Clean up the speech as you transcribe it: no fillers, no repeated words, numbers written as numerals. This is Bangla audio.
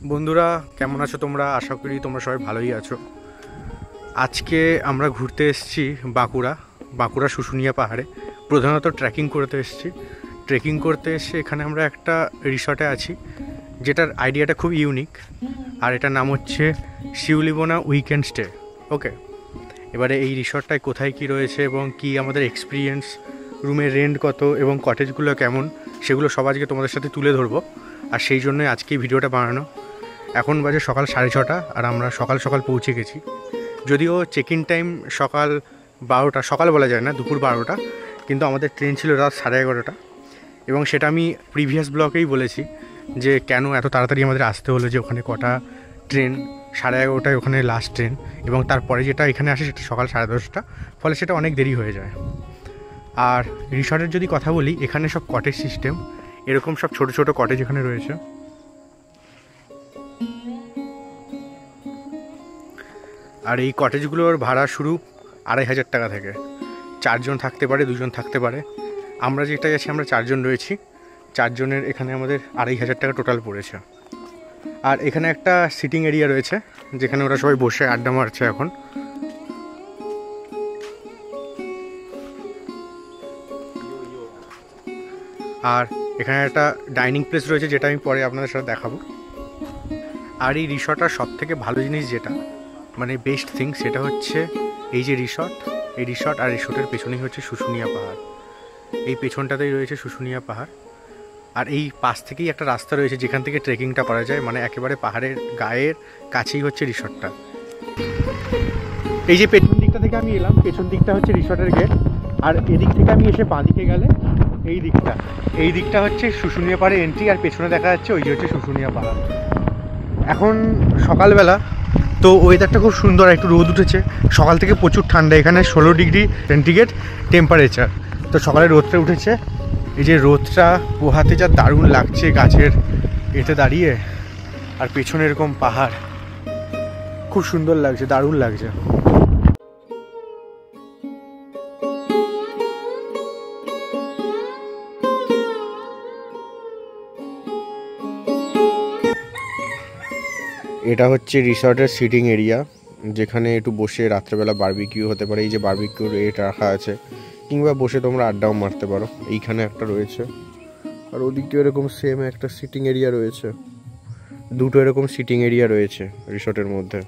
বন্ধুরা কেমন আছো তোমরা? আশা করি তোমরা সবাই ভালোই আছো। আজকে আমরা ঘুরতে এসেছি বাঁকুড়া শুশুনিয়া পাহাড়ে। প্রধানত ট্রেকিং করতে এসে এখানে আমরা একটা রিসর্টে আছি, যেটার আইডিয়াটা খুব ইউনিক। আর এটার নাম হচ্ছে শিউলিবোনা উইকেন্ড স্টে। ওকে, এবারে এই রিসর্টটায় কোথায় কি রয়েছে এবং কি আমাদের এক্সপিরিয়েন্স, রুমের রেন্ট কত এবং কটেজগুলো কেমন, সেগুলো সব আজকে তোমাদের সাথে তুলে ধরবো। আর সেই জন্যই আজকে এই ভিডিওটা বানানো। এখন বাজে সকাল 6:30 আর আমরা সকাল পৌঁছে গেছি। যদিও চেক ইন টাইম সকাল 12টা, সকাল বলা যায় না, দুপুর 12টা, কিন্তু আমাদের ট্রেন ছিল রাত 11:30। এবং সেটা আমি প্রিভিয়াস ব্লগেই বলেছি যে কেন এত তাড়াতাড়ি আমাদের আসতে হলো, যে ওখানে কটা ট্রেন, 11:30টায় ওখানে লাস্ট ট্রেন, এবং তারপরে যেটা এখানে আসে সেটা সকাল 10:30টা, ফলে সেটা অনেক দেরি হয়ে যায়। আর রিসর্টের যদি কথা বলি, এখানে সব কটেজ সিস্টেম, এরকম সব ছোট ছোট কটেজ এখানে রয়েছে। আর এই কটেজগুলোর ভাড়া শুরু 2,500 টাকা থেকে। 4 জন থাকতে পারে, 2 জন থাকতে পারে। আমরা যেটাই আছি আমরা 4 জন রয়েছি। 4 জনের এখানে আমাদের 2,500 টাকা টোটাল পড়েছে। আর এখানে একটা সিটিং এরিয়া রয়েছে, যেখানে ওরা সবাই বসে আড্ডা মারছে এখন। আর এখানে একটা ডাইনিং প্লেস রয়েছে, যেটা আমি পরে আপনাদের সাথে দেখাবো। আর এই রিসর্টটার সব থেকে ভালো জিনিস যেটা, মানে বেস্ট থিং, সেটা হচ্ছে এই যে রিসর্ট আর রিসর্টের পেছনেই হচ্ছে শুশুনিয়া পাহাড়। এই পেছনটাতেই রয়েছে শুশুনিয়া পাহাড়। আর এই পাশ থেকেই একটা রাস্তা রয়েছে যেখান থেকে ট্রেকিংটা করা যায়, মানে একেবারে পাহাড়ের গায়ের কাছেই হচ্ছে রিসর্টটা। এই যে পেছন দিকটা থেকে আমি এলাম, পেছন দিকটা হচ্ছে রিসর্টের গেট। আর এদিক থেকে আমি এসে বাঁদিকে গেলে এই দিকটা হচ্ছে শুশুনিয়া পাহাড়ের এন্ট্রি। আর পেছনে দেখা যাচ্ছে ওই যে হচ্ছে শুশুনিয়া পাহাড়। এখন সকালবেলা, তো ওয়েদারটা খুব সুন্দর, একটু রোদ উঠেছে। সকাল থেকে প্রচুর ঠান্ডা, এখানে 16 ডিগ্রি সেন্টিগ্রেড টেম্পারেচার। তো সকালে রোদটা উঠেছে, এই যে রোদটা পোহাতে যা দারুণ লাগছে গাছের এতে দাঁড়িয়ে। আর পেছনে এরকম পাহাড়, খুব সুন্দর লাগছে, দারুণ লাগছে। এটা হচ্ছে রিসর্টের সিটিং এরিয়া, যেখানে একটু বসে রাত্রেবেলা বারবিকিউ হতে পারে। এই যে বারবিকিউর রেট রাখা আছে, কিংবা বসে তোমরা আড্ডাও মারতে পারো। এইখানে একটা রয়েছে, আর ওদিকে এরকম সেম একটা সিটিং এরিয়া রয়েছে। দুটো এরকম সিটিং এরিয়া রয়েছে রিসর্টের মধ্যে।